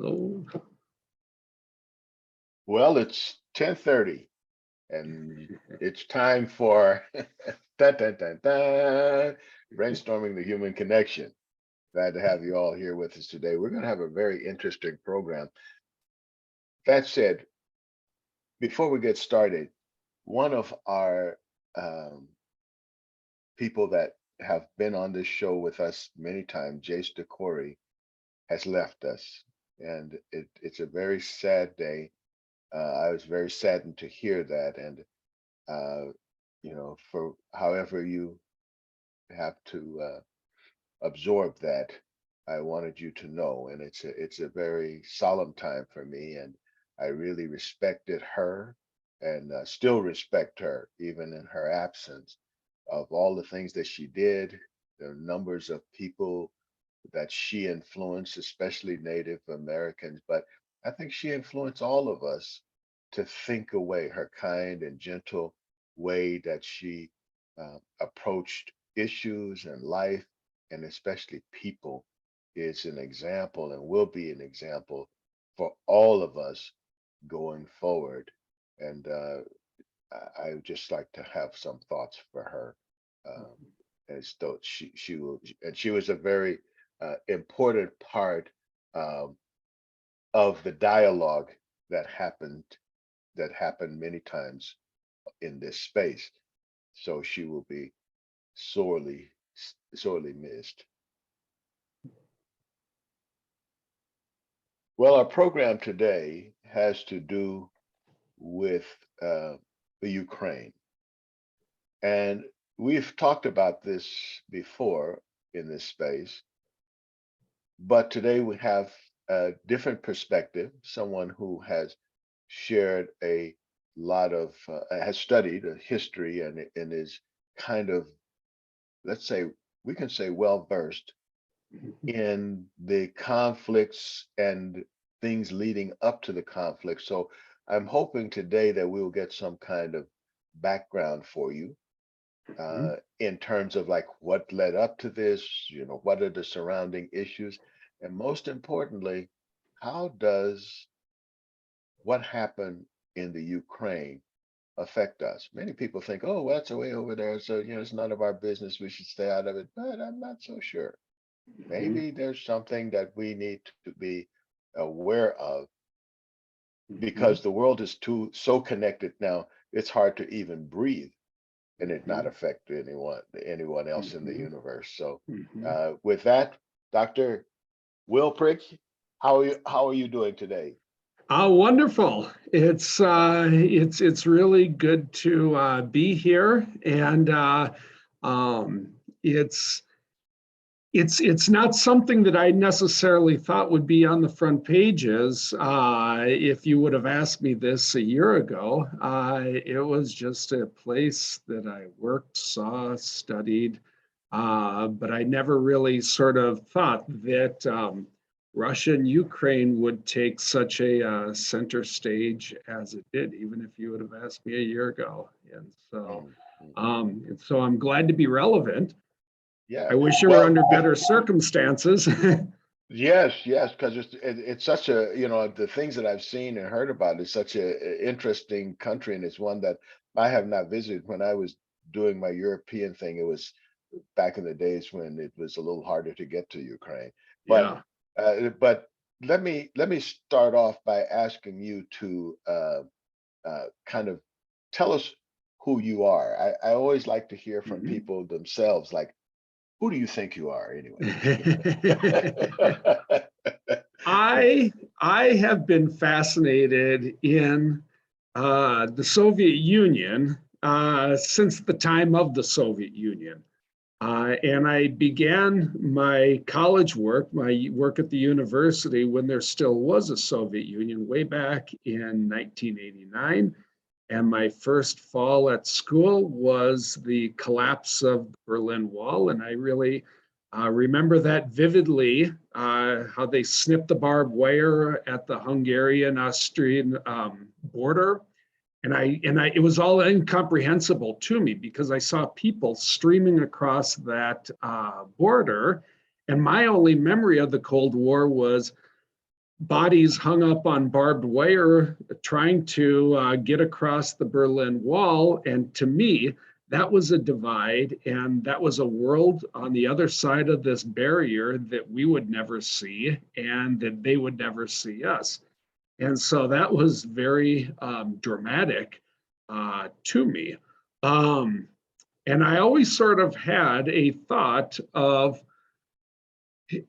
Oh, Well, it's 10:30 and it's time for dun, dun, dun, dun, brainstorming the human connection. Glad to have you all here with us today. We're going to have a very interesting program. That said, before we get started, one of our um, people that have been on this show with us many times, Jace DeCory, has left us. And it's a very sad day. I was very saddened to hear that. And for however you have to absorb that, I wanted you to know. And it's a very solemn time for me, and I really respected her and still respect her, even in her absence, of all the things that she did, the numbers of people that she influenced, especially Native Americans. But I think she influenced all of us to think away her kind and gentle way that she approached issues and life, and especially people, is an example and will be an example for all of us going forward. And I would just like to have some thoughts for her. Um, as though she was a very important part um, of the dialogue that happened many times in this space. So she will be sorely, sorely missed. Well, our program today has to do with the Ukraine. And we've talked about this before in this space, but today we have a different perspective, someone who has shared a lot of, has studied history and is kind of, let's say, we can say well versed in the conflicts and things leading up to the conflict. So I'm hoping today that we'll get some kind of background for you in terms of like what led up to this, what are the surrounding issues, and most importantly, how does what happened in the Ukraine affect us? Many people think, oh, well, that's way over there, so it's none of our business. We should stay out of it. But I'm not so sure. Maybe there's something that we need to be aware of because the world is so connected now. It's hard to even breathe and it not affect anyone else in the universe. So with that, Dr. Will Prigge, how are you doing today? Oh, wonderful! It's really good to be here, and it's it's not something that I necessarily thought would be on the front pages. If you would have asked me this a year ago, it was just a place that I worked, saw, studied, but I never really sort of thought that Russia and Ukraine would take such a center stage as it did, even if you would have asked me a year ago. And so, Mm, mm. so I'm glad to be relevant. Yeah. I wish it were Well, under better circumstances. yes, because it's such a, the things that I've seen and heard about is such a interesting country, and it's one that I have not visited. When I was doing my European thing, it was back in the days when it was a little harder to get to Ukraine. But Yeah. but let me start off by asking you to kind of tell us who you are. I always like to hear from Mhm. people themselves, like, who do you think you are anyway? I have been fascinated in the Soviet Union since the time of the Soviet Union. And I began my college work, my work at the university, when there still was a Soviet Union, way back in 1989. And my first fall at school was the collapse of the Berlin Wall. And I really remember that vividly, how they snipped the barbed wire at the Hungarian-Austrian border. And it was all incomprehensible to me because I saw people streaming across that border. And my only memory of the Cold War was bodies hung up on barbed wire trying to get across the Berlin Wall. And to me, that was a divide, and that was a world on the other side of this barrier that we would never see and that they would never see us. And so that was very dramatic to me. And I always sort of had a thought of,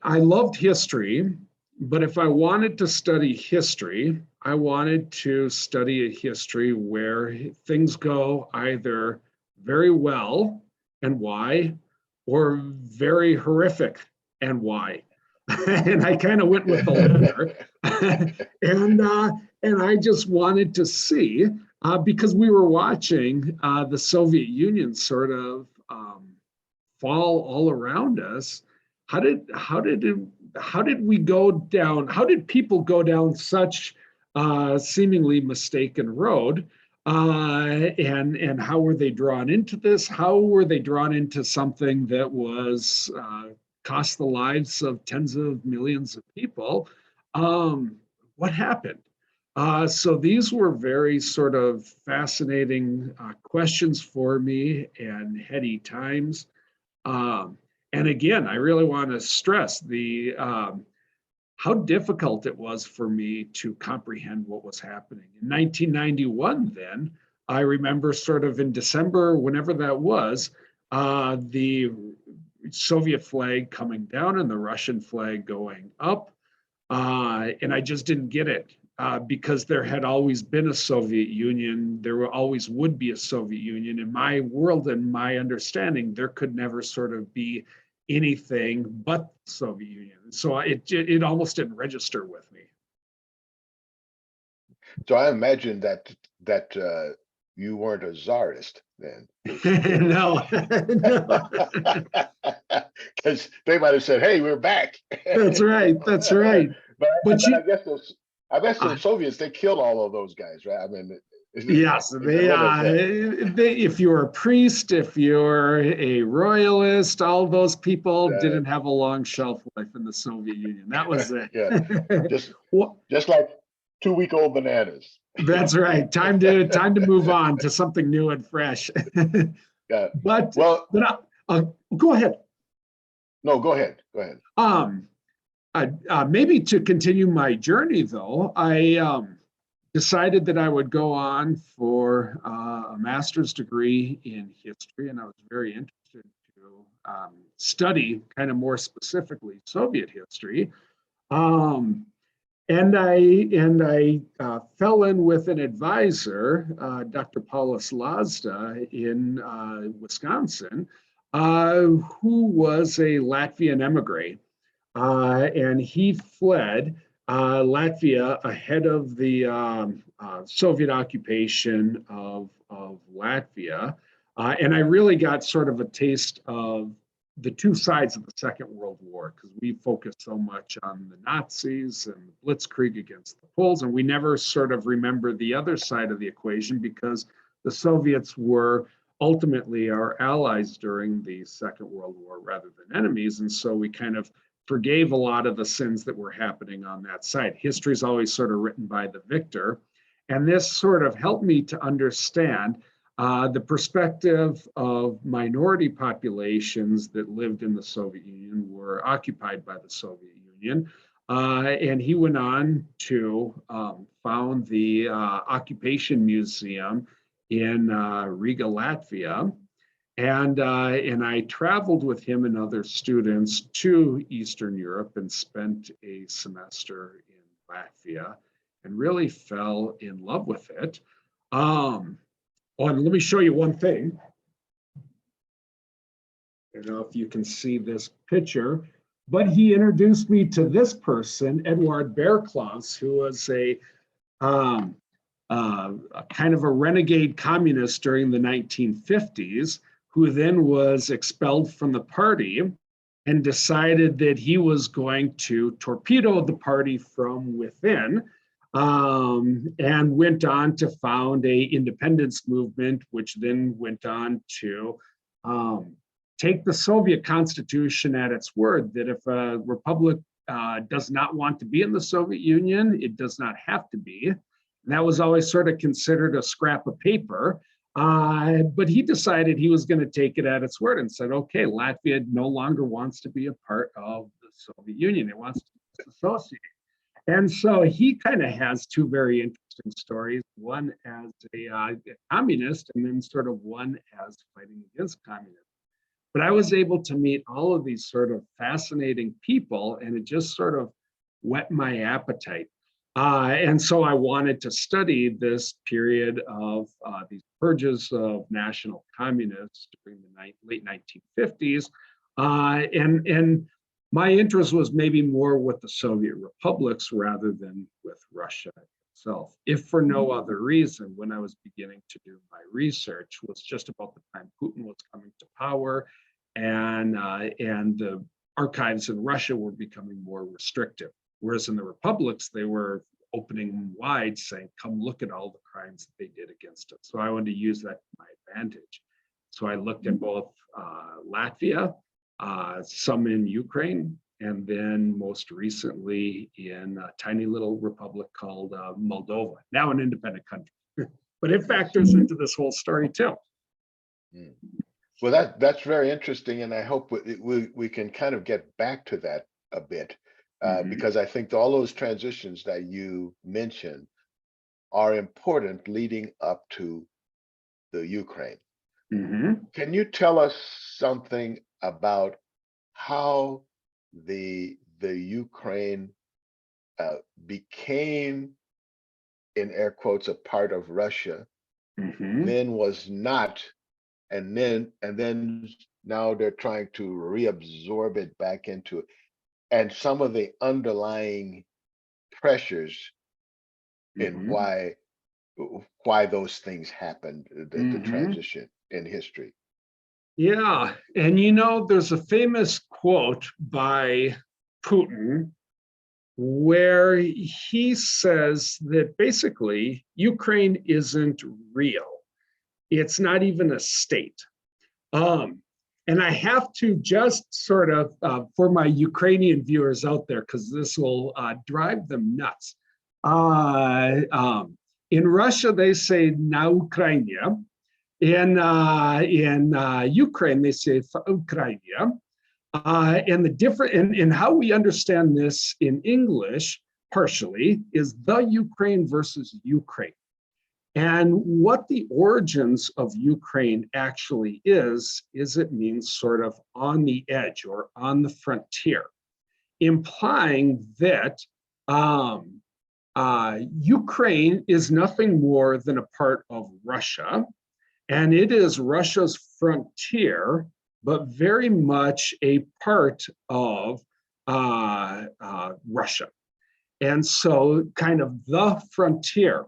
I loved history, but if I wanted to study history, I wanted to study a history where things go either very well and why, or very horrific and why. And I kind of went with the latter. And I just wanted to see, because we were watching the Soviet Union sort of fall all around us. How did we go down? How did people go down such seemingly mistaken road? And how were they drawn into this? How were they drawn into something that was cost the lives of tens of millions of people? What happened? So these were very sort of fascinating questions for me and heady times. And again, I really want to stress the how difficult it was for me to comprehend what was happening. In 1991, then, I remember sort of in December, whenever that was, the Soviet flag coming down and the Russian flag going up. And I just didn't get it because there had always been a Soviet Union. There always would be a Soviet Union. In my world and my understanding, there could never sort of be anything but Soviet Union. So it almost didn't register with me. So I imagine that you weren't a czarist then. No, no. Because they might have said, "Hey, we're back." That's right. That's right. But But I guess the Soviets, they killed all of those guys, right? I mean, yes, if you're a priest, if you're a royalist, all those people didn't have a long shelf life in the Soviet Union. That was it. Yeah, just like 2-week-old bananas. That's right. Time to move on to something new and fresh. Yeah. But go ahead. No, go ahead. Go ahead. Maybe to continue my journey, though, I decided that I would go on for a master's degree in history, and I was very interested to study kind of more specifically Soviet history. And I fell in with an advisor, Dr. Paulus Lazda in Wisconsin, who was a Latvian emigre. And he fled Latvia ahead of the Soviet occupation of Latvia. And I really got sort of a taste of the two sides of the Second World War, because we focused so much on the Nazis and the Blitzkrieg against the Poles, and we never sort of remember the other side of the equation, because the Soviets were ultimately our allies during the Second World War rather than enemies. And so we kind of forgave a lot of the sins that were happening on that side. History is always sort of written by the victor. And this sort of helped me to understand the perspective of minority populations that lived in the Soviet Union, were occupied by the Soviet Union. And he went on to found the Occupation Museum in Riga, Latvia. And I traveled with him and other students to Eastern Europe and spent a semester in Latvia and really fell in love with it. And let me show you one thing. I don't know if you can see this picture, but he introduced me to this person, Eduard Bearclaus, who was a kind of a renegade communist during the 1950s, who then was expelled from the party and decided that he was going to torpedo the party from within. And went on to found a independence movement, which then went on to take the Soviet Constitution at its word, that if a republic does not want to be in the Soviet Union. It does not have to be. And that was always sort of considered a scrap of paper. But he decided he was going to take it at its word and said, okay, Latvia no longer wants to be a part of the Soviet Union. It wants to disassociate. And so he kind of has two very interesting stories, one as a communist and then sort of one as fighting against communism. But I was able to meet all of these sort of fascinating people, and it just sort of whet my appetite. And so I wanted to study this period of these purges of national communists during the late 1950s. And my interest was maybe more with the Soviet republics rather than with Russia itself, if for no other reason. When I was beginning to do my research was just about the time Putin was coming to power, and the archives in Russia were becoming more restrictive. Whereas in the republics, they were opening them wide, saying, come look at all the crimes that they did against us. So I wanted to use that to my advantage. So I looked at both Latvia, some in Ukraine, and then most recently in a tiny little republic called Moldova, now an independent country. But it factors into this whole story too. Well, that's very interesting, and I hope we can kind of get back to that a bit, because I think all those transitions that you mentioned are important leading up to the Ukraine. Can you tell us something about how the Ukraine became, in air quotes, a part of Russia, then was not, and then now they're trying to reabsorb it back into it, and some of the underlying pressures in why those things happened, the transition in history. Yeah, and you know, there's a famous quote by Putin where he says that basically Ukraine isn't real. It's not even a state. And I have to just sort of, for my Ukrainian viewers out there, because this will drive them nuts. In Russia, they say "na Ukrainia." In Ukraine, they say Ukrainia. And the different, and how we understand this in English, partially, is the Ukraine versus Ukraine. And what the origins of Ukraine actually is it means sort of on the edge or on the frontier, implying that Ukraine is nothing more than a part of Russia, and it is Russia's frontier, but very much a part of Russia. And so kind of the frontier.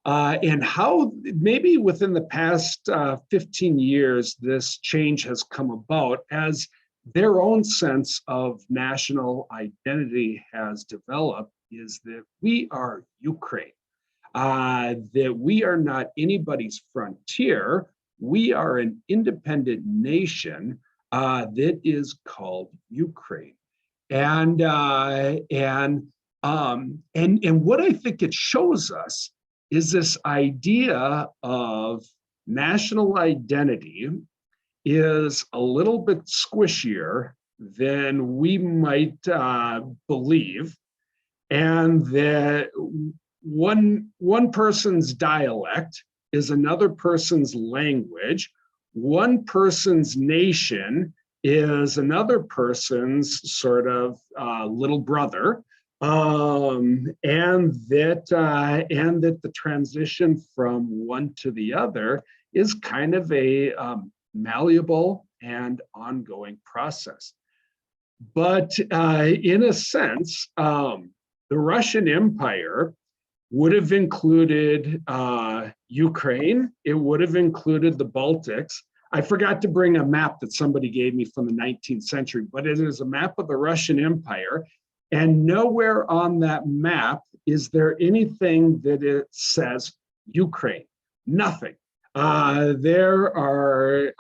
And how maybe within the past 15 years, this change has come about as their own sense of national identity has developed, is that we are Ukraine, that we are not anybody's frontier. We are an independent nation that is called Ukraine. And what I think it shows us is this idea of national identity is a little bit squishier than we might believe, and that one person's dialect is another person's language, one person's nation is another person's sort of little brother. And that the transition from one to the other is kind of a malleable and ongoing process. But in a sense, the Russian Empire would have included Ukraine. It would have included the Baltics. I forgot to bring a map that somebody gave me from the 19th century, but it is a map of the Russian Empire. And nowhere on that map is there anything that it says Ukraine, nothing. There are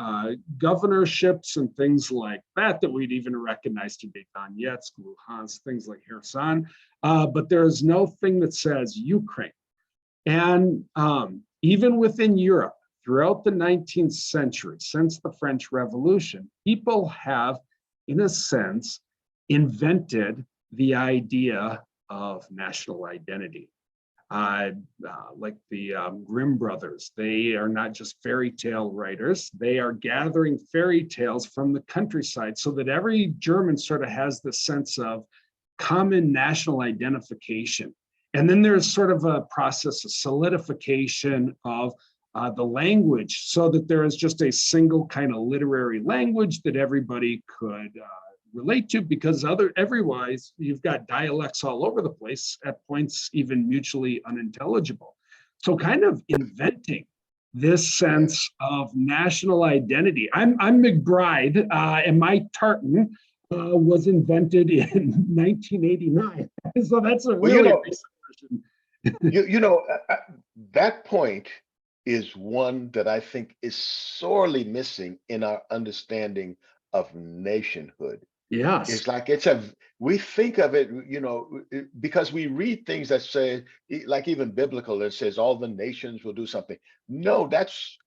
governorships and things like that that we'd even recognize today, Donetsk, Luhansk, things like Kherson, but there is no thing that says Ukraine. And even within Europe, throughout the 19th century, since the French Revolution, people have, in a sense, invented the idea of national identity. Like the Grimm brothers, they are not just fairy tale writers, they are gathering fairy tales from the countryside so that every German sort of has this sense of common national identification. And then there's sort of a process of solidification of the language so that there is just a single kind of literary language that everybody could relate to, because otherwise you've got dialects all over the place, at points even mutually unintelligible. So kind of inventing this sense of national identity. I'm McBride, and my tartan was invented in 1989. So that's a really recent version. That point is one that I think is sorely missing in our understanding of nationhood. Yes. It's like we think of it, because we read things that say, like even biblical, that says all the nations will do something. No, that's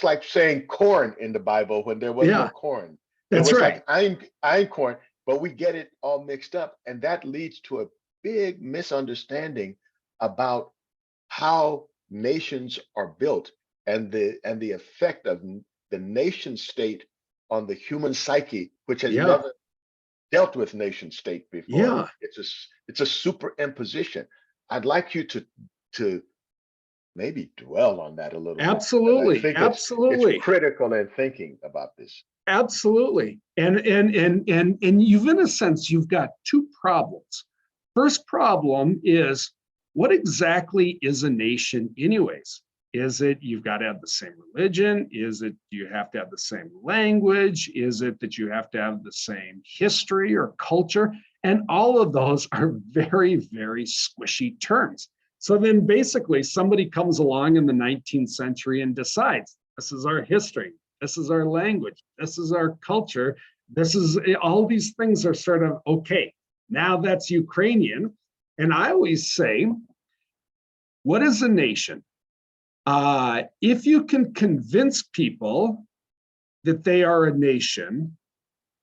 like saying corn in the Bible when there was no corn. That's it was right. like einkorn, but we get it all mixed up. And that leads to a big misunderstanding about how nations are built and the effect of the nation state on the human psyche, which has never dealt with nation state before. Yeah. It's a superimposition. I'd like you to maybe dwell on that a little Absolutely. bit. I think absolutely. It's critical in thinking about this. Absolutely. And you've, in a sense, you've got two problems. First problem is, what exactly is a nation anyways? Is it you've got to have the same religion? Is it you have to have the same language? Is it that you have to have the same history or culture? And all of those are very, very squishy terms. So then basically somebody comes along in the 19th century and decides, this is our history, this is our language, this is our culture, this is, all these things are sort of, okay, now that's Ukrainian. And I always say, what is a nation? If you can convince people that they are a nation,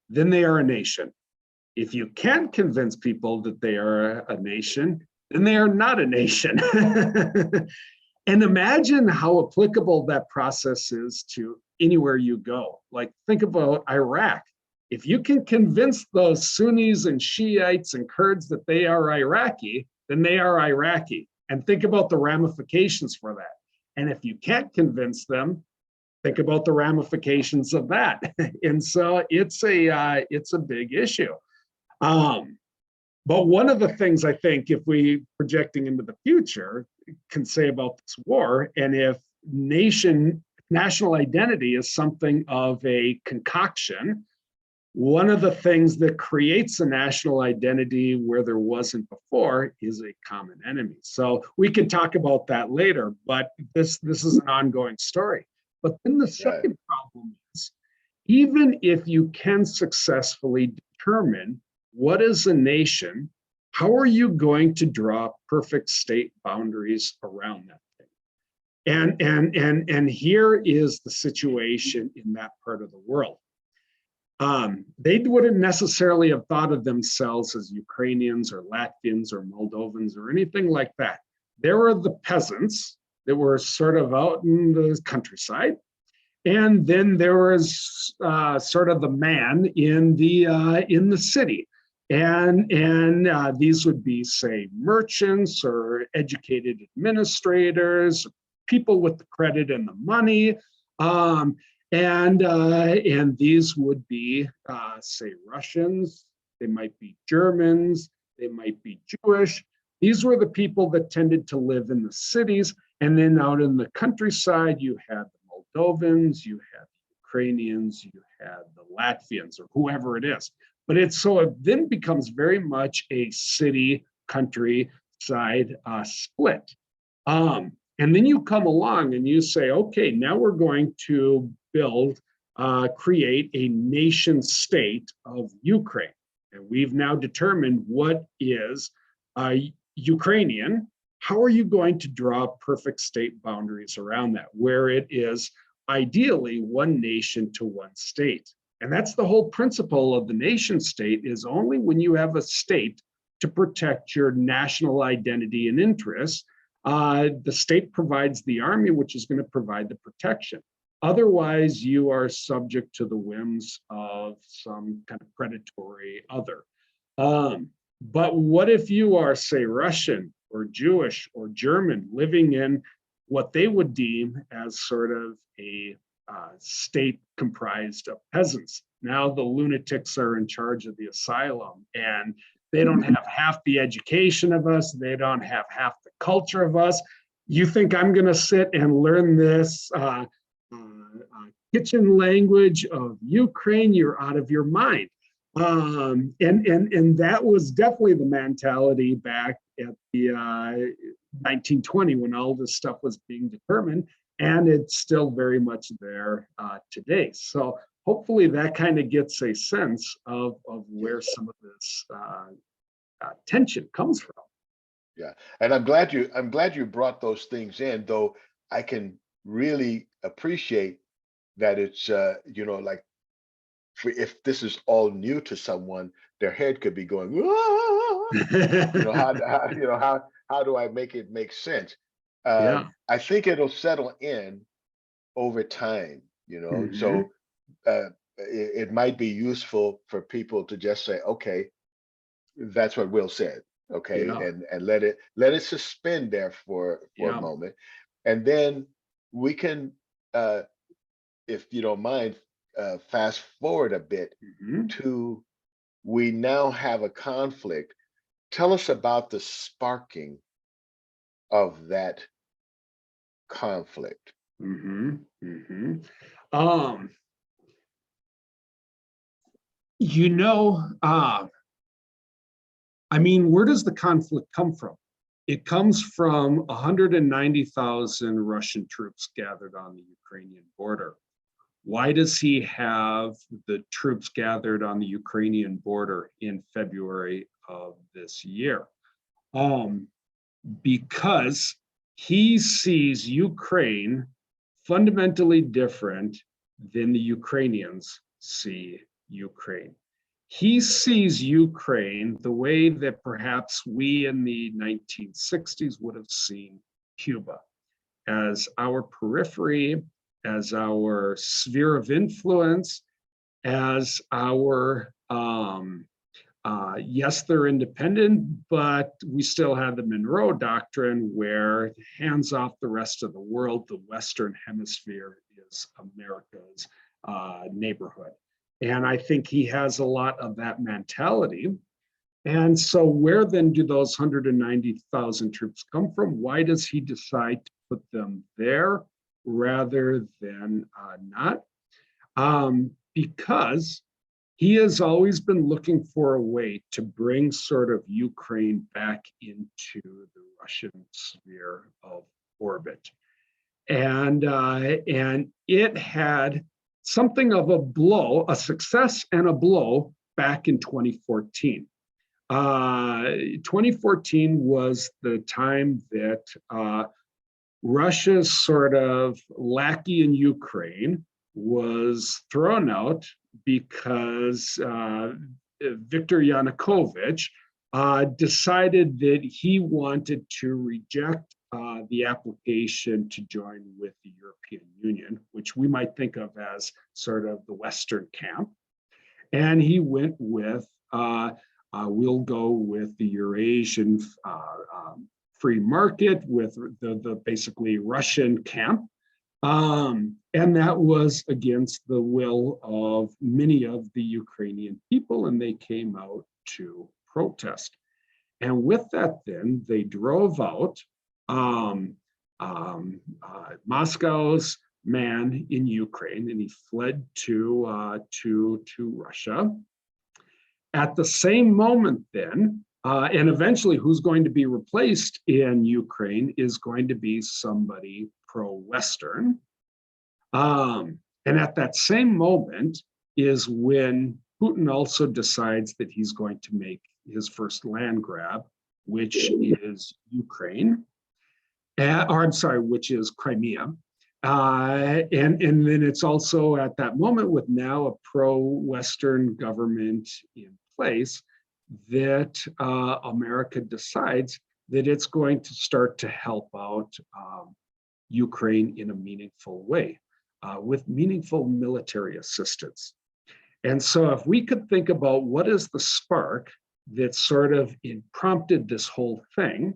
then they are a nation. If you can't convince people that they are a nation, then they are not a nation. And imagine how applicable that process is to anywhere you go. Like, think about Iraq. If you can convince those Sunnis and Shiites and Kurds that they are Iraqi, then they are Iraqi. And think about the ramifications for that. And if you can't convince them, think about the ramifications of that. And so it's a big issue. But one of the things I think, if we projecting into the future, can say about this war, and if national identity is something of a concoction, one of the things that creates a national identity where there wasn't before is a common enemy. So we can talk about that later, but this is an ongoing story. But then the second problem is, even if you can successfully determine what is a nation, how are you going to draw perfect state boundaries around that thing? And here is the situation in that part of the world. They wouldn't necessarily have thought of themselves as Ukrainians or Latvians or Moldovans or anything like that. There were the peasants that were sort of out in the countryside. And then there was sort of the man in the city. And these would be, say, merchants or educated administrators, people with the credit and the money. And these would be, say, Russians, they might be Germans, they might be Jewish. These were the people that tended to live in the cities. And then out in the countryside, you had the Moldovans, you had the Ukrainians, you had the Latvians, or whoever it is. But it then becomes very much a city countryside split. And then you come along and you say, okay, now we're going to create a nation state of Ukraine. And we've now determined what is Ukrainian. How are you going to draw perfect state boundaries around that, where it is ideally one nation to one state? And that's the whole principle of the nation state, is only when you have a state to protect your national identity and interests, the state provides the army, which is going to provide the protection. Otherwise, you are subject to the whims of some kind of predatory other. But what if you are, say, Russian or Jewish or German, living in what they would deem as sort of a state comprised of peasants? Now the lunatics are in charge of the asylum, and they don't have half the education of us. They don't have half the culture of us. You think I'm going to sit and learn this kitchen language of Ukraine? You're out of your mind. And that was definitely the mentality back at the 1920, when all this stuff was being determined, and it's still very much there today. So hopefully that kind of gets a sense of where some of this tension comes from. Yeah, and I'm glad you brought those things in, though I can really appreciate that it's like, if this is all new to someone, their head could be going, how do I make it make sense? Yeah. I think it'll settle in over time, Mm-hmm. So it might be useful for people to just say, okay, that's what Will said, okay, Yeah. and let it suspend there for a Yeah. moment, and then we can, if you don't mind, fast forward a bit Mm-hmm. to, we now have a conflict. Tell us about the sparking of that conflict. Mm-hmm. Mm-hmm. Um, you know, I mean, where does the conflict come from? It comes from 190,000 Russian troops gathered on the Ukrainian border. Why does he have the troops gathered on the Ukrainian border in February of this year? Because he sees Ukraine fundamentally different than the Ukrainians see Ukraine. He sees Ukraine the way that perhaps we in the 1960s would have seen Cuba, as our periphery, as our sphere of influence, as our, yes, they're independent, but we still have the Monroe Doctrine, where hands off the rest of the world, the Western Hemisphere is America's neighborhood. And I think he has a lot of that mentality. And so where then do those 190,000 troops come from? Why does he decide to put them there rather than not? Because he has always been looking for a way to bring sort of Ukraine back into the Russian sphere of orbit. And it had something of a blow, a success and a blow back in 2014. 2014 was the time that Russia's sort of lackey in Ukraine was thrown out because Viktor Yanukovych decided that he wanted to reject the application to join with the European Union, which we might think of as sort of the Western camp. And he went with, we'll go with the Eurasian free market, with the basically Russian camp. And that was against the will of many of the Ukrainian people, and they came out to protest. And with that, then they drove out Moscow's man in Ukraine, and he fled to Russia. At the same moment, then And eventually, who's going to be replaced in Ukraine is going to be somebody pro-Western. And at that same moment is when Putin also decides that he's going to make his first land grab, which is Ukraine, or I'm sorry, which is Crimea. And then it's also at that moment with now a pro-Western government in place that America decides that it's going to start to help out Ukraine in a meaningful way with meaningful military assistance. And so if we could think about what is the spark that sort of prompted this whole thing,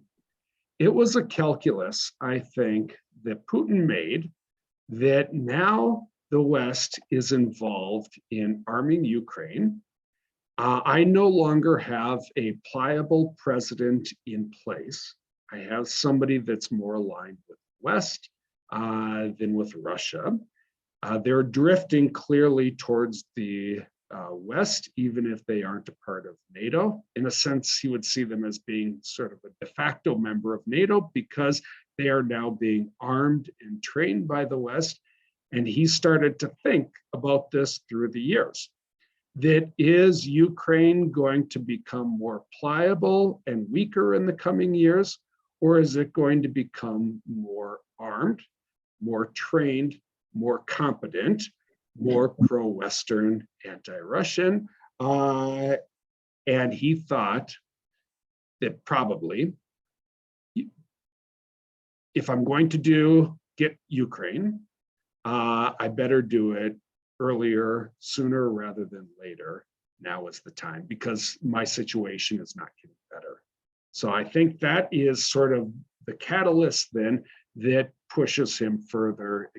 it was a calculus, I think, that Putin made that now the West is involved in arming Ukraine. I no longer have a pliable president in place. I have somebody that's more aligned with the West than with Russia. They're drifting clearly towards the West, even if they aren't a part of NATO. In a sense, you would see them as being sort of a de facto member of NATO because they are now being armed and trained by the West. And he started to think about this through the years. That is Ukraine going to become more pliable and weaker in the coming years, or is it going to become more armed, more trained, more competent, more pro-Western, anti-Russian? And he thought that probably, if I'm going to get Ukraine, I better do it earlier, sooner rather than later. Now is the time because my situation is not getting better. So I think that is sort of the catalyst then that pushes him further.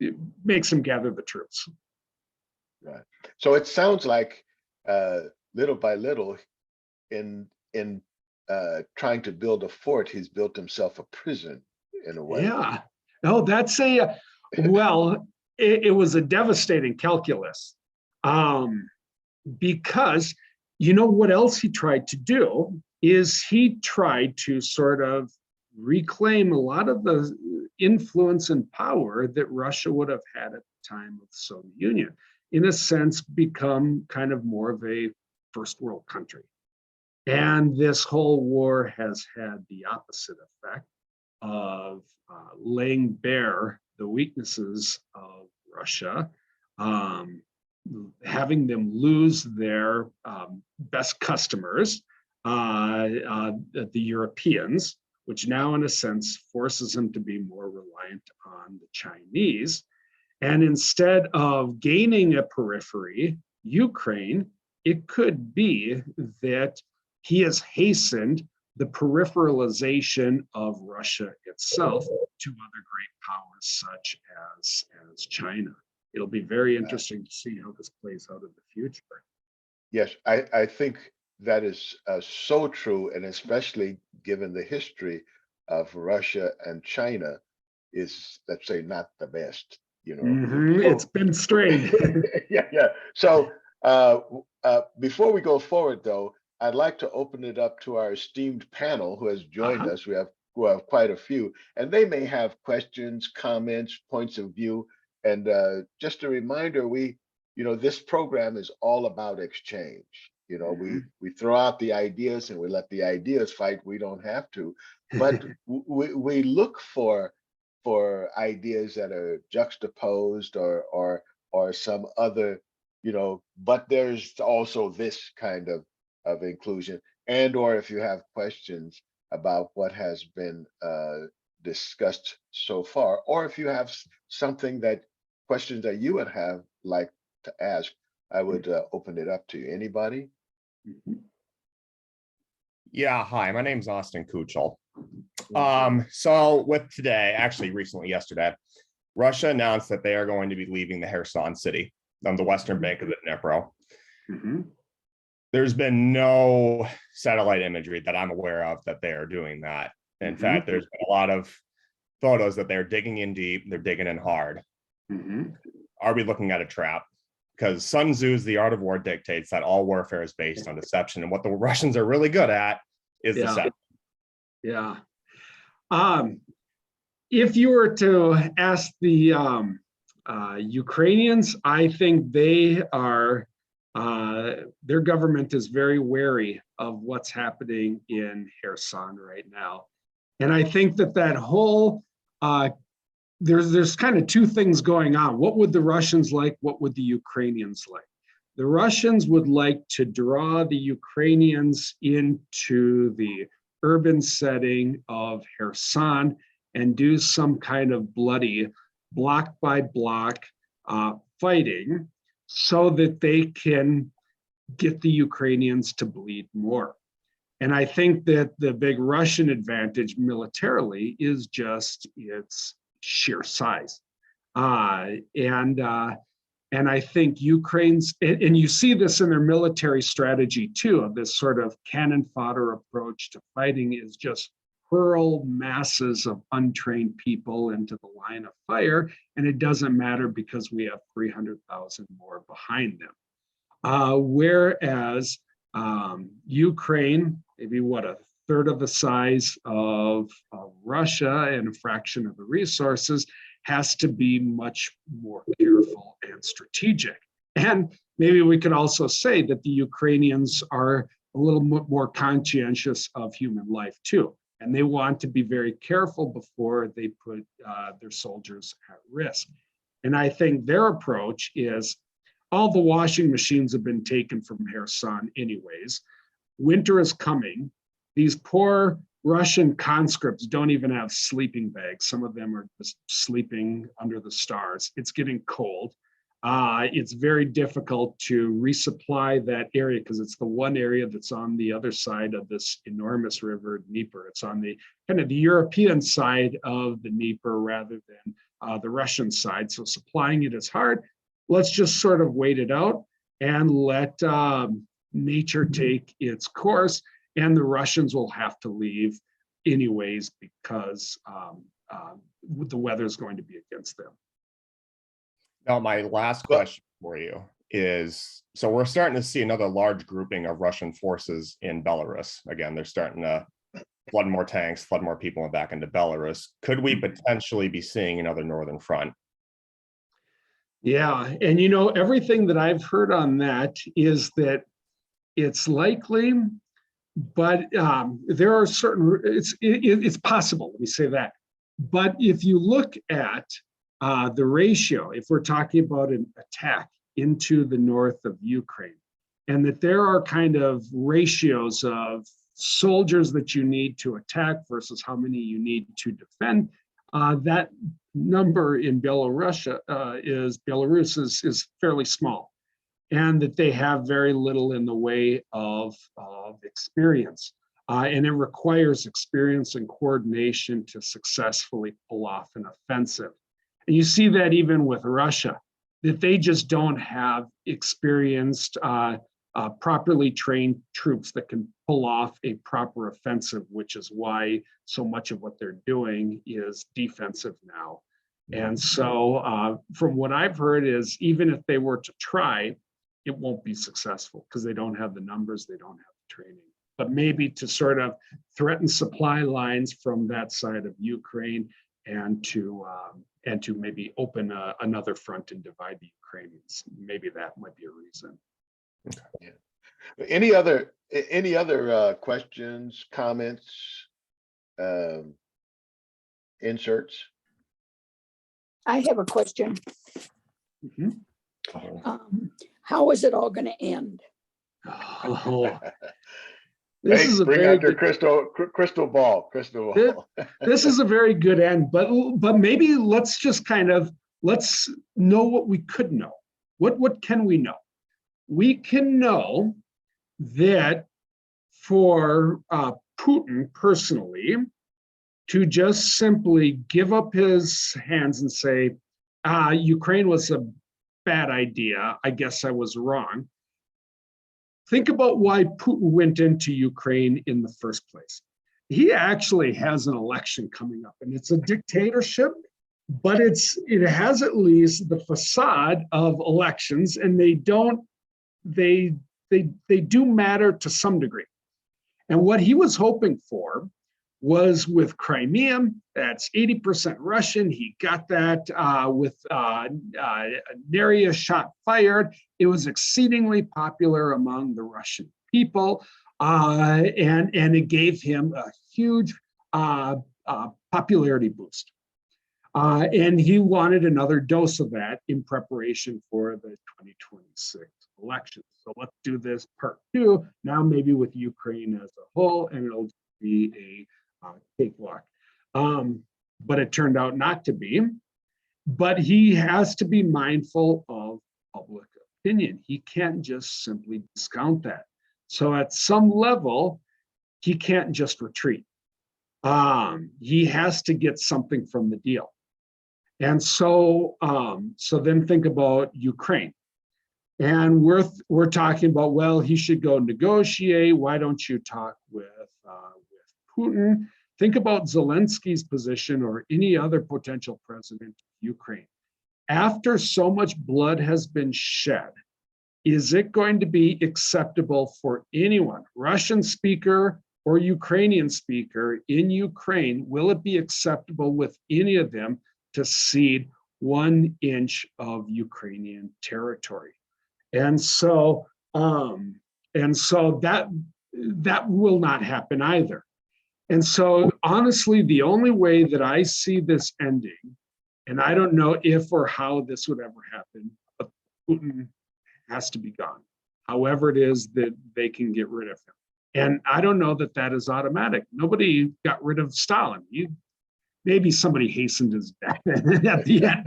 It makes him gather the troops. Right. So it sounds like little by little, in trying to build a fort, he's built himself a prison in a way. Yeah. Oh, that's well, it was a devastating calculus because you know what else he tried to do is he tried to sort of reclaim a lot of the influence and power that Russia would have had at the time of the Soviet Union. In a sense, become kind of more of a first world country. And this whole war has had the opposite effect of laying bare the weaknesses of Russia, having them lose their best customers, the Europeans, which now in a sense forces them to be more reliant on the Chinese. And instead of gaining a periphery, Ukraine, it could be that he has hastened the peripheralization of Russia itself to other great powers such as China. It'll be very interesting to see how this plays out in the future. Yes, I think that is so true, and especially given the history of Russia and China is, let's say, not the best. You know, It's been strained. yeah. So before we go forward, though, I'd like to open it up to our esteemed panel who has joined us. We have quite a few, and they may have questions, comments, points of view. And just a reminder, this program is all about exchange. You know, we throw out the ideas and we let the ideas fight. We don't have to, but we look for ideas that are juxtaposed or some other, but there's also this kind of inclusion, and or if you have questions about what has been discussed so far, or if you have questions that you would have like to ask, I would open it up to you. Anybody? Yeah, hi, my name's Austin Kuchel. So with today, actually recently yesterday, Russia announced that they are going to be leaving the Kherson city on the western bank of the Dnipro. There's been no satellite imagery that I'm aware of that they are doing that. In fact, there's been a lot of photos that they're digging in deep, they're digging in hard. Are we looking at a trap? Because Sun Tzu's The Art of War dictates that all warfare is based on deception. And what the Russians are really good at is the Yeah. set. Yeah. If you were to ask the Ukrainians, I think they are, their government is very wary of what's happening in Kherson right now. And I think that whole, there's kind of two things going on. What would the Russians like? What would the Ukrainians like? The Russians would like to draw the Ukrainians into the urban setting of Kherson and do some kind of bloody block by block fighting so that they can get the Ukrainians to bleed more. And I think that the big Russian advantage militarily is just its sheer size. And I think Ukraine's, and you see this in their military strategy too, of this sort of cannon fodder approach to fighting is just hurl masses of untrained people into the line of fire, and it doesn't matter because we have 300,000 more behind them. Whereas Ukraine, maybe what, a third of the size of Russia and a fraction of the resources, has to be much more careful and strategic. And maybe we could also say that the Ukrainians are a little more conscientious of human life too. And they want to be very careful before they put their soldiers at risk. And I think their approach is, all the washing machines have been taken from Kherson anyways. Winter is coming. These poor Russian conscripts don't even have sleeping bags. Some of them are just sleeping under the stars. It's getting cold. It's very difficult to resupply that area because it's the one area that's on the other side of this enormous river, Dnieper. It's on the kind of the European side of the Dnieper rather than the Russian side. So supplying it is hard. Let's just sort of wait it out and let nature take its course. And the Russians will have to leave anyways because the weather is going to be against them. Now, my last question for you is, so we're starting to see another large grouping of Russian forces in Belarus. Again, they're starting to flood more tanks, flood more people back into Belarus. Could we potentially be seeing another Northern Front? Yeah, and you know, everything that I've heard on that is that it's likely, but there are certain, it's possible, let me say that. But if you look at the ratio, if we're talking about an attack into the north of Ukraine, and that there are kind of ratios of soldiers that you need to attack versus how many you need to defend, that number in Belarus is fairly small, and that they have very little in the way of experience. And it requires experience and coordination to successfully pull off an offensive. And you see that even with Russia, that they just don't have experienced, properly trained troops that can pull off a proper offensive, which is why so much of what they're doing is defensive now. And so from what I've heard is, even if they were to try, it won't be successful because they don't have the numbers, they don't have the training. But maybe to sort of threaten supply lines from that side of Ukraine and to maybe open another front and divide the Ukrainians. Maybe that might be a reason. Okay. Yeah. Any other questions, comments, inserts? I have a question. Mm-hmm. How is it all going to end? Oh, This is a bring out your crystal ball. This is a very good end, but maybe let's just let's know what we could know. What can we know? We can know that for Putin personally, to just simply give up his hands and say, Ukraine was a bad idea, I guess I was wrong. Think about why Putin went into Ukraine in the first place. He actually has an election coming up, and it's a dictatorship, but it has at least the facade of elections, and they do matter to some degree. And what he was hoping for was with Crimea, that's 80% Russian. He got that with nary a shot fired. It was exceedingly popular among the Russian people, and it gave him a huge popularity boost. And he wanted another dose of that in preparation for the 2026 election. So let's do this part two, now maybe with Ukraine as a whole, and it'll be a cakewalk. But it turned out not to be. But he has to be mindful of public opinion. He can't just simply discount that. So at some level, he can't just retreat. He has to get something from the deal. And so, so then think about Ukraine. And we're talking about, well, he should go negotiate. Why don't you talk with Putin? Think about Zelensky's position or any other potential president of Ukraine. After so much blood has been shed, is it going to be acceptable for anyone, Russian speaker or Ukrainian speaker in Ukraine? Will it be acceptable with any of them to cede 1 inch of Ukrainian territory? And so that will not happen either. And so honestly, the only way that I see this ending, and I don't know if or how this would ever happen, but Putin has to be gone. However it is that they can get rid of him. And I don't know that that is automatic. Nobody got rid of Stalin. Maybe somebody hastened his death at the end,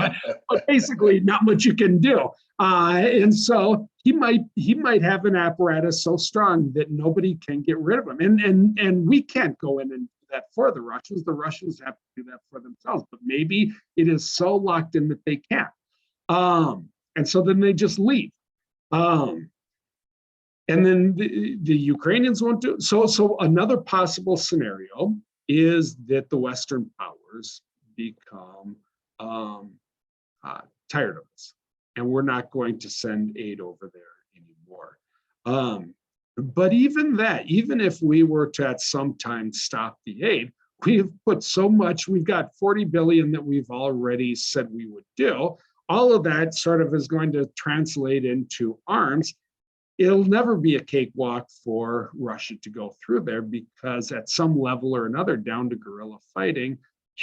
but basically not much you can do. And so he might have an apparatus so strong that nobody can get rid of him. And we can't go in and do that for the Russians. The Russians have to do that for themselves. But maybe it is so locked in that they can't. And so then they just leave. And then the Ukrainians won't do it. So another possible scenario is that the Western powers become tired of us, and we're not going to send aid over there anymore. But even that, even if we were to at some time stop the aid, we've put so much, we've got 40 billion that we've already said we would do. All of that sort of is going to translate into arms. It'll never be a cakewalk for Russia to go through there, because at some level or another, down to guerrilla fighting,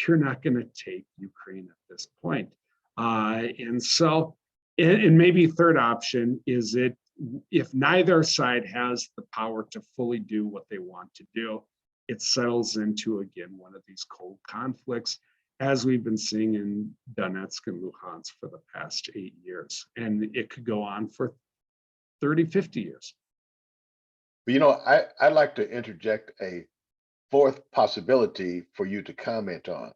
you're not going to take Ukraine at this point. And so, and maybe third option is if neither side has the power to fully do what they want to do, it settles into, again, one of these cold conflicts, as we've been seeing in Donetsk and Luhansk for the past 8 years. And it could go on for 30, 50 years. But I'd like to interject a fourth possibility for you to comment on.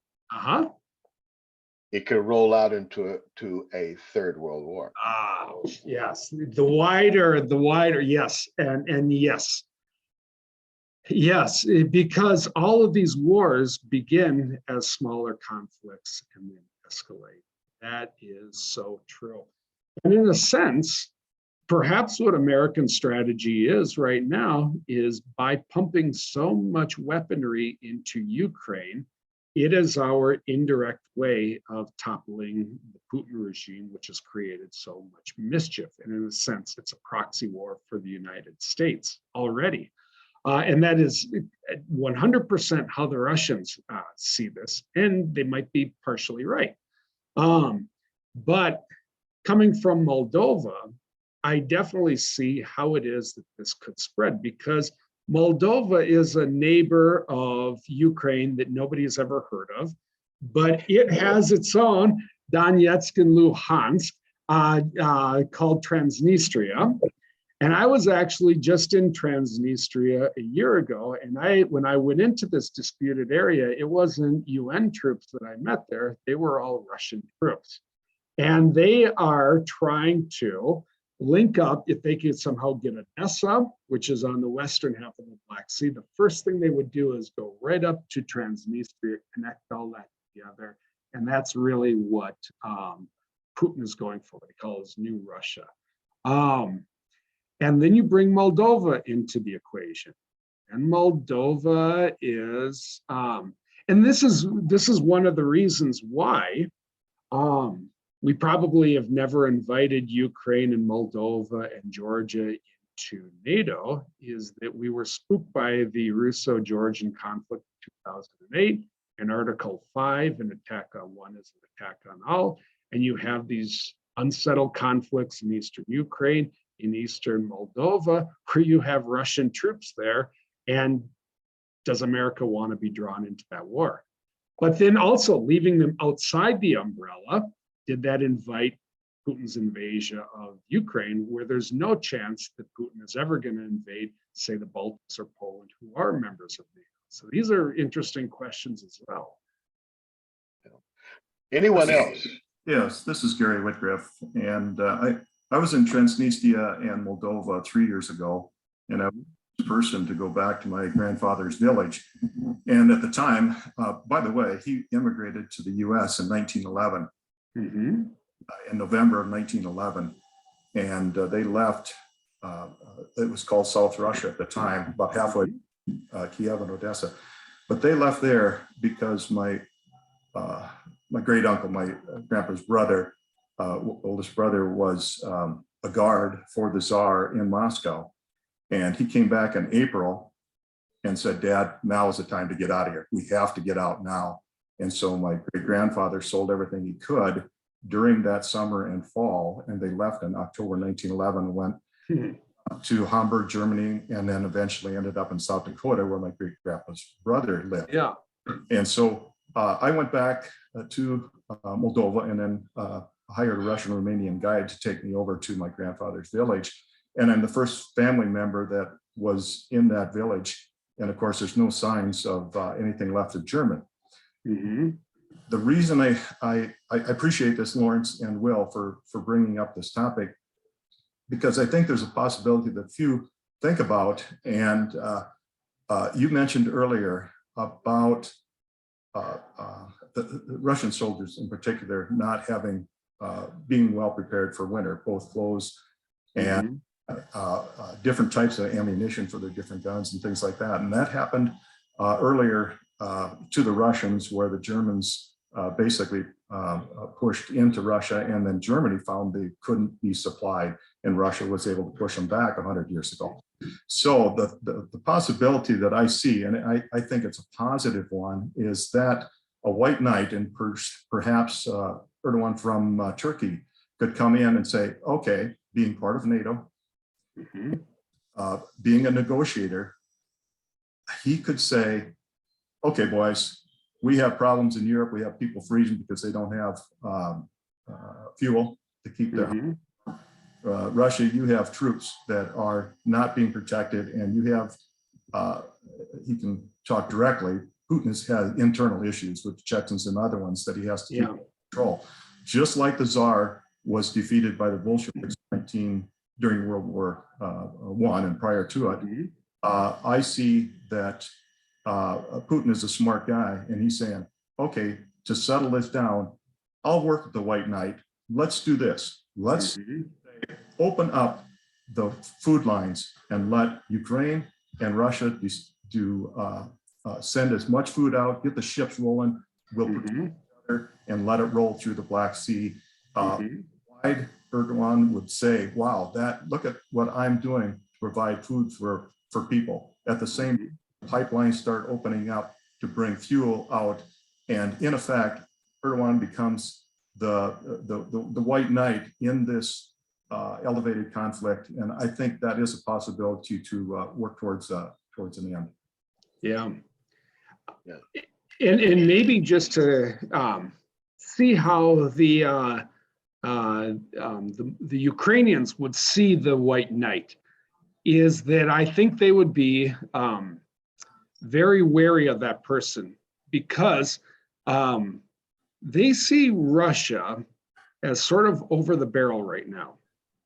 It could roll out into a third world war. Yes, the wider, yes, and yes. Yes, because all of these wars begin as smaller conflicts and then escalate. That is so true. And in a sense, perhaps what American strategy is right now is, by pumping so much weaponry into Ukraine, it is our indirect way of toppling the Putin regime, which has created so much mischief. And in a sense, it's a proxy war for the United States already. And that is 100% how the Russians see this, and they might be partially right. But coming from Moldova, I definitely see how it is that this could spread, because Moldova is a neighbor of Ukraine that nobody has ever heard of, but it has its own Donetsk and Luhansk called Transnistria. And I was actually just in Transnistria a year ago, and when I went into this disputed area, it wasn't UN troops that I met there, they were all Russian troops. And they are trying to link up, if they could somehow get Odessa, which is on the western half of the Black Sea. The first thing they would do is go right up to Transnistria, connect all that together. And that's really what Putin is going for. He calls New Russia. And then you bring Moldova into the equation. And Moldova is, and this is one of the reasons why we probably have never invited Ukraine and Moldova and Georgia into NATO, is that we were spooked by the Russo-Georgian conflict in 2008, and Article 5, an attack on one is an attack on all, and you have these unsettled conflicts in eastern Ukraine, in eastern Moldova, where you have Russian troops there, and does America want to be drawn into that war? But then also leaving them outside the umbrella, did that invite Putin's invasion of Ukraine, where there's no chance that Putin is ever going to invade, say, the Baltics or Poland, who are members of NATO? So these are interesting questions as well. Anyone else? Yes, this is Gary Whitgriff, and I was in Transnistria and Moldova 3 years ago, and I was the person to go back to my grandfather's village. And at the time, by the way, he immigrated to the US in 1911, in November of 1911, and they left, it was called South Russia at the time, about halfway Kiev and Odessa. But they left there because my great uncle, my grandpa's brother, oldest brother, was a guard for the Tsar in Moscow. And he came back in April and said, "Dad, now is the time to get out of here. We have to get out now." And so my great grandfather sold everything he could during that summer and fall, and they left in October 1911 and went to Hamburg, Germany, and then eventually ended up in South Dakota, where my great grandpa's brother lived. Yeah. And so I went back to Moldova, and then hired a Russian Romanian guide to take me over to my grandfather's village. And I'm the first family member that was in that village. And of course, there's no signs of anything left of German. The reason I appreciate this, Lawrence and Will, for bringing up this topic, because I think there's a possibility that few think about. And you mentioned earlier about the Russian soldiers in particular not having, being well prepared for winter, both clothes and different types of ammunition for their different guns and things like that. And that happened earlier to the Russians, where the Germans basically pushed into Russia, and then Germany found they couldn't be supplied, and Russia was able to push them back 100 years ago. So the possibility that I see, and I think it's a positive one, is that a white knight, and perhaps Erdogan from Turkey, could come in and say, okay, being part of NATO, being a negotiator, he could say, okay, boys, we have problems in Europe. We have people freezing because they don't have fuel to keep their Russia, you have troops that are not being protected, and you have, he can talk directly, Putin has internal issues with Chechens and other ones that he has to keep under control. Just like the Tsar was defeated by the Bolsheviks during World War I and prior to it, I see that Putin is a smart guy, and he's saying, okay, to settle this down, I'll work with the White Knight. Let's do this. Let's open up the food lines and let Ukraine and Russia send as much food out, get the ships rolling, we'll protect each other and let it roll through the Black Sea. Erdogan would say, wow, look at what I'm doing to provide food for people. At the same time, pipelines start opening up to bring fuel out, and in effect, Erdogan becomes the white knight in this elevated conflict, and I think that is a possibility to work towards an end. Yeah. And maybe just to see how the Ukrainians would see the white knight, is that I think they would be very wary of that person, because they see Russia as sort of over the barrel right now,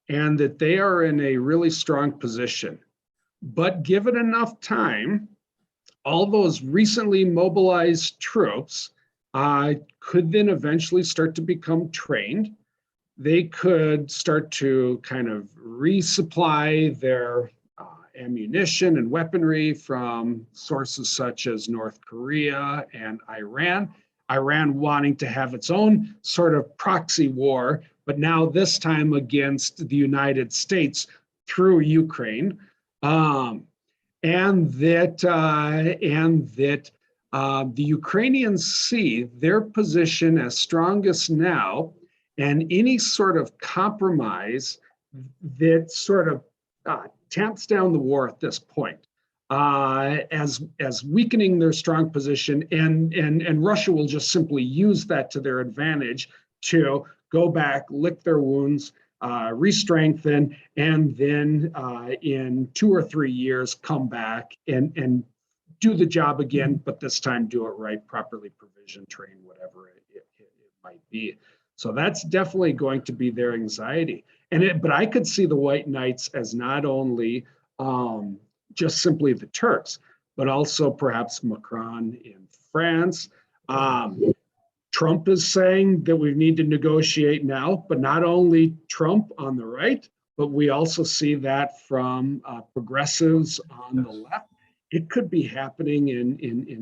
and that they are in a really strong position. But given enough time, all those recently mobilized troops could then eventually start to become trained. They could start to kind of resupply their ammunition and weaponry from sources such as North Korea and Iran. Iran wanting to have its own sort of proxy war, but now this time against the United States through Ukraine. And that the Ukrainians see their position as strongest now, and any sort of compromise that sort of tamps down the war at this point as weakening their strong position, and Russia will just simply use that to their advantage to go back, lick their wounds, re-strengthen, and then in 2 or 3 years come back and do the job again, but this time do it right, properly provision, train, whatever it might be. So that's definitely going to be their anxiety. But I could see the White Knights as not only just simply the Turks, but also perhaps Macron in France. Trump is saying that we need to negotiate now, but not only Trump on the right, but we also see that from progressives on the left. It could be happening in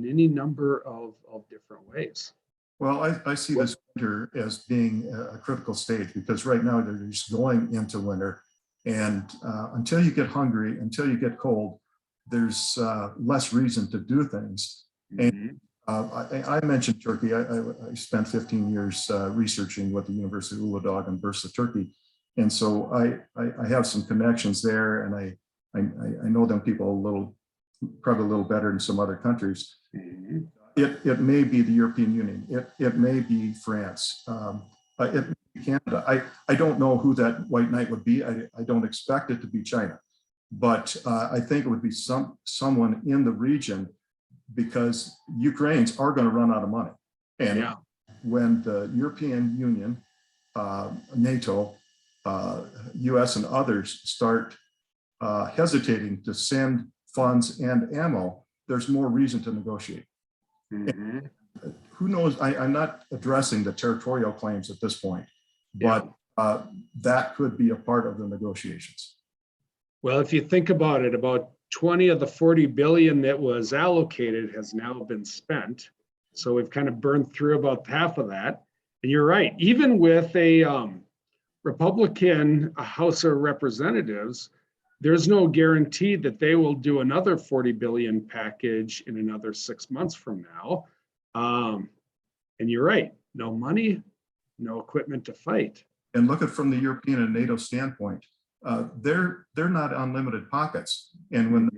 any number of different ways. Well, I see this winter as being a critical stage, because right now they're just going into winter. And until you get hungry, until you get cold, there's less reason to do things. And I mentioned Turkey. I spent 15 years researching with the University of Uludağ and Bursa, Turkey. And so I have some connections there, and I know them people probably a little better than some other countries. It may be the European Union. It may be France. It may be Canada. I don't know who that White Knight would be. I don't expect it to be China, but I think it would be someone in the region, because Ukrainians are going to run out of money. And when the European Union, NATO, US and others start hesitating to send funds and ammo, there's more reason to negotiate. Who knows? I'm not addressing the territorial claims at this point, but that could be a part of the negotiations. Well, if you think about it, about 20 of the 40 billion that was allocated has now been spent. So we've kind of burned through about half of that. And you're right, even with a Republican House of Representatives, there's no guarantee that they will do another 40 billion package in another 6 months from now. And you're right, no money, no equipment to fight. And look at from the European and NATO standpoint, they're not unlimited pockets. And when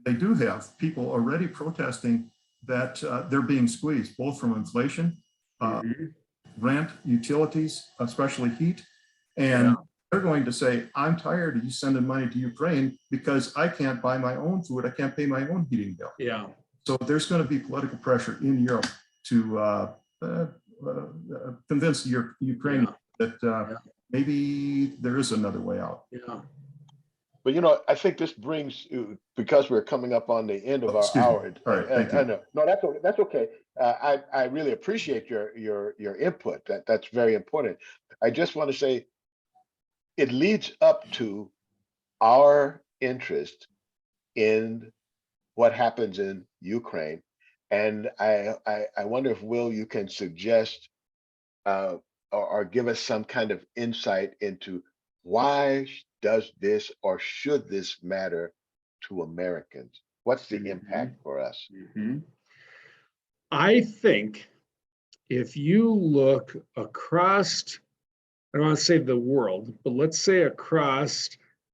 they do have people already protesting that they're being squeezed, both from inflation, rent, utilities, especially heat, and they're going to say, I'm tired of you sending money to Ukraine because I can't buy my own food. I can't pay my own heating bill. So there's going to be political pressure in Europe to convince the Ukrainians that maybe there is another way out. But you know, I think this brings, because we're coming up on the end of our hour. All right, thank you. I know. No, that's okay. I really appreciate your input. That's very important. I just want to say, it leads up to our interest in what happens in Ukraine. And I wonder if, Will, you can suggest or give us some kind of insight into why does this or should this matter to Americans? What's the impact for us? I think if you look across, I don't want to say the world, but let's say across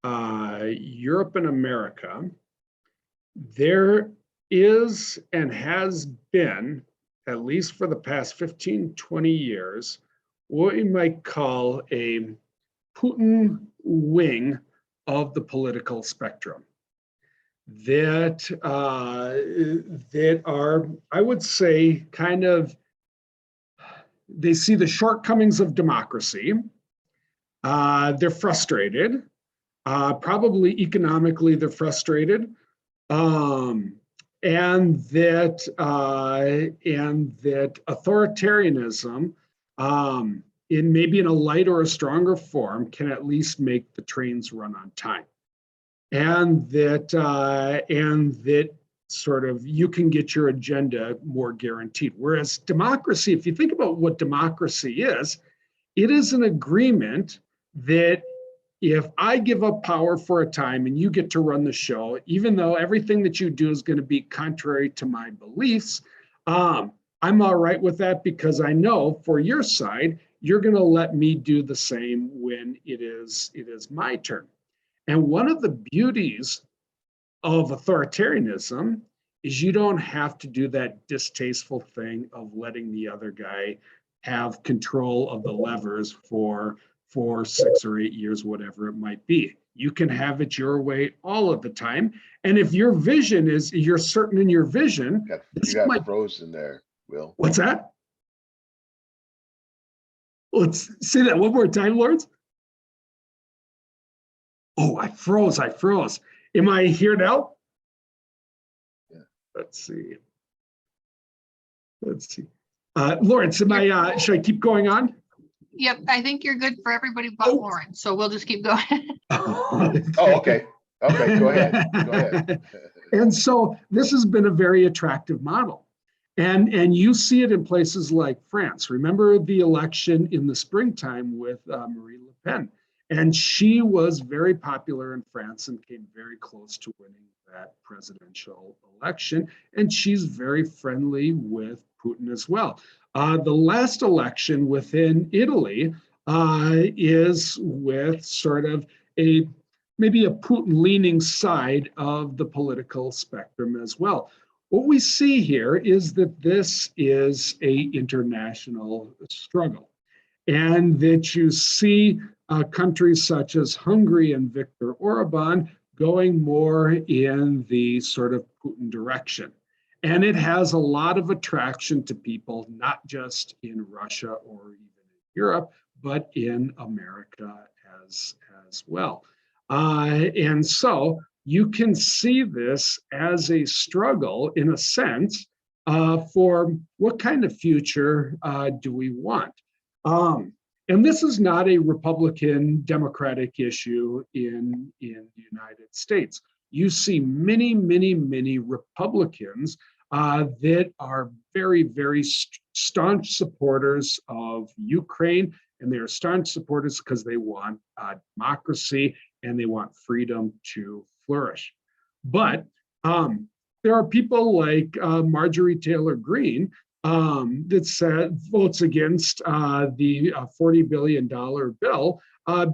Europe and America, there is and has been, at least for the past 15, 20 years, what we might call a Putin wing of the political spectrum that are, I would say, kind of, they see the shortcomings of democracy. They're frustrated. Probably economically, they're frustrated. And that authoritarianism, in maybe in a light or a stronger form, can at least make the trains run on time. and that sort of you can get your agenda more guaranteed. Whereas democracy, if you think about what democracy is, it is an agreement that if I give up power for a time and you get to run the show, even though everything that you do is going to be contrary to my beliefs, I'm all right with that because I know for your side, you're going to let me do the same when it is my turn. And one of the beauties of authoritarianism is you don't have to do that distasteful thing of letting the other guy have control of the levers for 6 or 8 years, whatever it might be. You can have it your way all of the time. And if your vision is, you're certain in your vision. You got frozen there, Will. What's that? Let's say that one more time, Lawrence. Oh, I froze. Am I here now? Yeah. Let's see. Lawrence, should I keep going on? Yep, I think you're good for everybody but Lauren, so we'll just keep going. Oh, okay. Okay, go ahead. And so this has been a very attractive model. And you see it in places like France. Remember the election in the springtime with Marie Le Pen. And she was very popular in France and came very close to winning that presidential election. And she's very friendly with Putin as well. The last election within Italy is with sort of maybe a Putin-leaning side of the political spectrum as well. What we see here is that this is an international struggle, and that you see countries such as Hungary and Viktor Orban going more in the sort of Putin direction. And it has a lot of attraction to people, not just in Russia or even in Europe, but in America as well. And so you can see this as a struggle, in a sense, for what kind of future do we want? And this is not a Republican Democratic issue in the United States. You see many, many, many Republicans that are very, very staunch supporters of Ukraine, and they are staunch supporters because they want democracy and they want freedom to flourish. But there are people like Marjorie Taylor Greene that votes against the $40 billion bill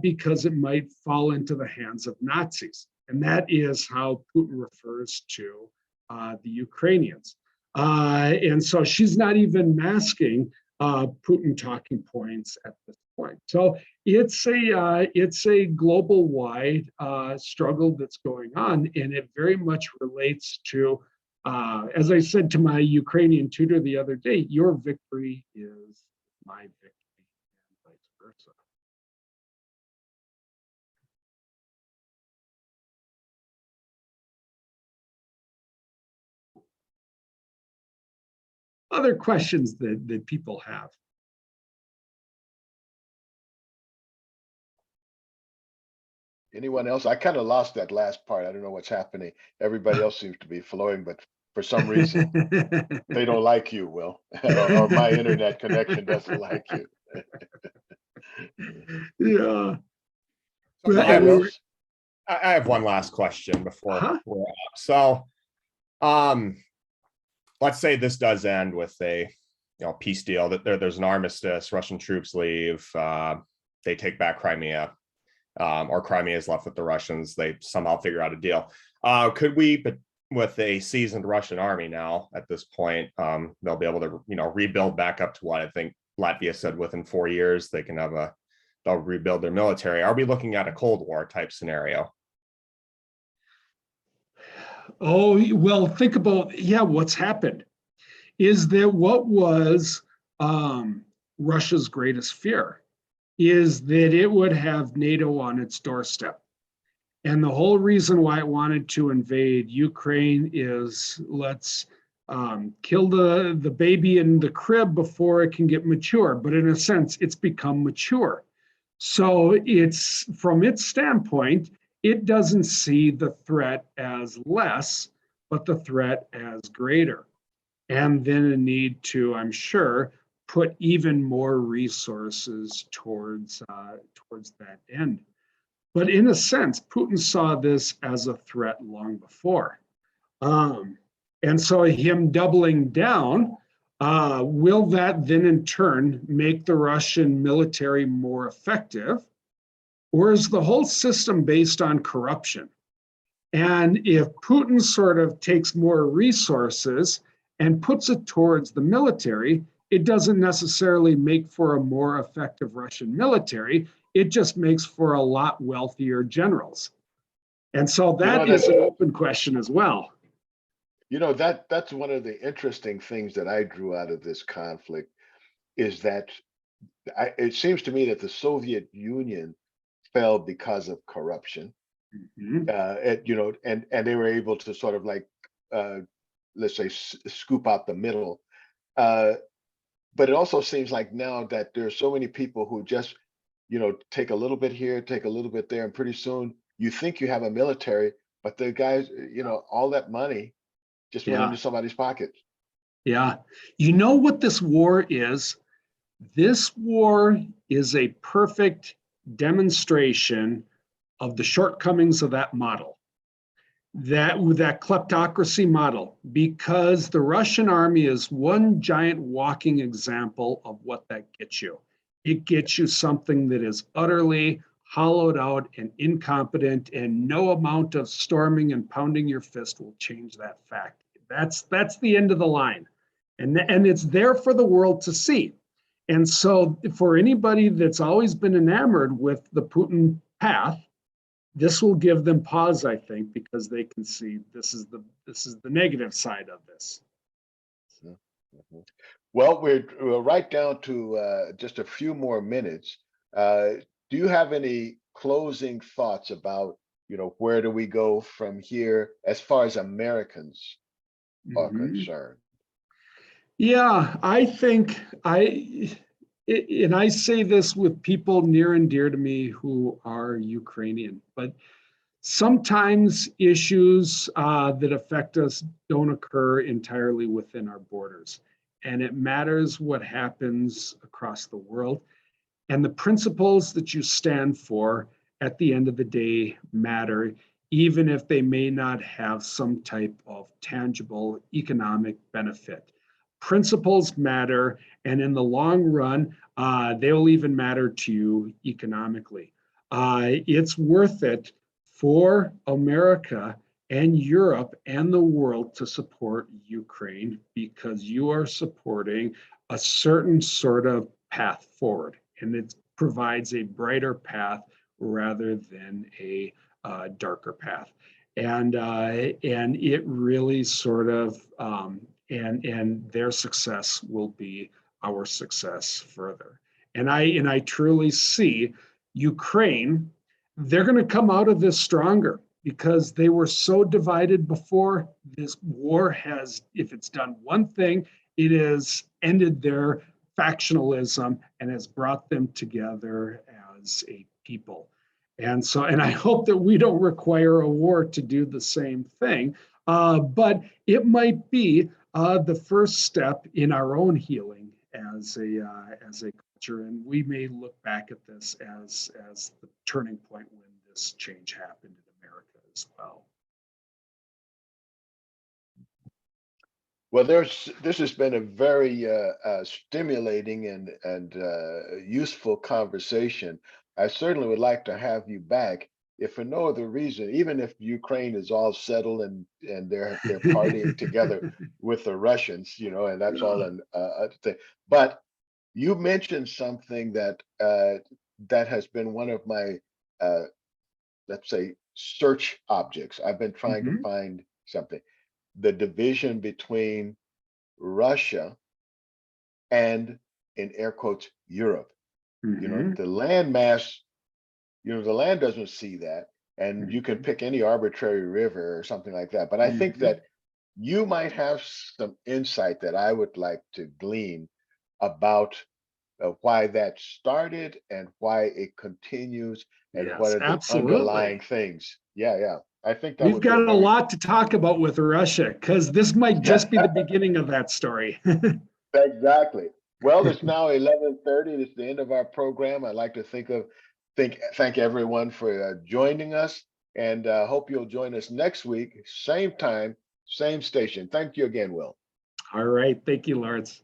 because it might fall into the hands of Nazis. And that is how Putin refers to the Ukrainians. And so she's not even masking Putin talking points at this point. So it's a global-wide struggle that's going on, and it very much relates to, as I said to my Ukrainian tutor the other day, your victory is my victory, and vice versa. Other questions that people have? Anyone else? I kind of lost that last part. I don't know what's happening. Everybody else seems to be flowing, but for some reason, they don't like you, Will, or my internet connection doesn't like you. Yeah. I have one last question before we're up. So, let's say this does end with a peace deal, that there's an armistice, Russian troops leave, they take back Crimea, or Crimea is left with the Russians, they somehow figure out a deal. Could we, but with a seasoned Russian army now at this point, they'll be able to rebuild back up to what I think Latvia said within 4 years they can they'll rebuild their military. Are we looking at a Cold War type scenario? Oh, well, think about, what's happened is that what was Russia's greatest fear is that it would have NATO on its doorstep. And the whole reason why it wanted to invade Ukraine is let's kill the baby in the crib before it can get mature. But in a sense, it's become mature. So it's, from its standpoint, it doesn't see the threat as less, but the threat as greater. And then a need to, I'm sure, put even more resources towards that end. But in a sense, Putin saw this as a threat long before. And so him doubling down, will that then in turn make the Russian military more effective? Or is the whole system based on corruption? And if Putin sort of takes more resources and puts it towards the military, it doesn't necessarily make for a more effective Russian military. It just makes for a lot wealthier generals. And so that is an open question as well. That's one of the interesting things that I drew out of this conflict is that it seems to me that the Soviet Union fell because of corruption. And they were able to sort of like, let's say, scoop out the middle. But it also seems like now that there's so many people who just, take a little bit here, take a little bit there, and pretty soon you think you have a military, but the guys, all that money just went into somebody's pocket. Yeah. You know what this war is? This war is a perfect demonstration of the shortcomings of that model, that kleptocracy model, because the Russian army is one giant walking example of what that gets you. It gets you something that is utterly hollowed out and incompetent, and no amount of storming and pounding your fist will change that fact. That's the end of the line. And it's there for the world to see. And so for anybody that's always been enamored with the Putin path, this will give them pause, I think, because they can see this is the negative side of this. Well, we're right down to just a few more minutes. Do you have any closing thoughts about, where do we go from here as far as Americans are concerned? Yeah, I think and I say this with people near and dear to me who are Ukrainian, but sometimes issues that affect us don't occur entirely within our borders. And it matters what happens across the world. And the principles that you stand for at the end of the day matter, even if they may not have some type of tangible economic benefit. Principles matter, and in the long run, they'll even matter to you economically. It's worth it for America and Europe and the world to support Ukraine, because you are supporting a certain sort of path forward, and it provides a brighter path rather than a darker path. And it really sort of and their success will be our success further. And I truly see Ukraine, they're going to come out of this stronger, because they were so divided before. This war has, if it's done one thing, it has ended their factionalism and has brought them together as a people. And so, and I hope that we don't require a war to do the same thing, but it might be the first step in our own healing as a culture, and we may look back at this as the turning point when this change happened in America as well. Well, this has been a very stimulating and useful conversation. I certainly would like to have you back, if for no other reason, even if Ukraine is all settled and they're partying together with the Russians, and that's all an thing. But you mentioned something that that has been one of my let's say search objects. I've been trying to find something. The division between Russia and, in air quotes, Europe. The land mass, the land doesn't see that, and you can pick any arbitrary river or something like that. But I think that you might have some insight that I would like to glean about why that started and why it continues and Yes, what are the absolutely. underlying things. Yeah. I think that We've would be got a very- lot to talk about with Russia because this might just be the beginning of that story. Exactly. Well, it's now 11:30. It's the end of our program. I'd like to thank everyone for joining us, and hope you'll join us next week, same time, same station. Thank you again, Will. All right. Thank you, Lawrence.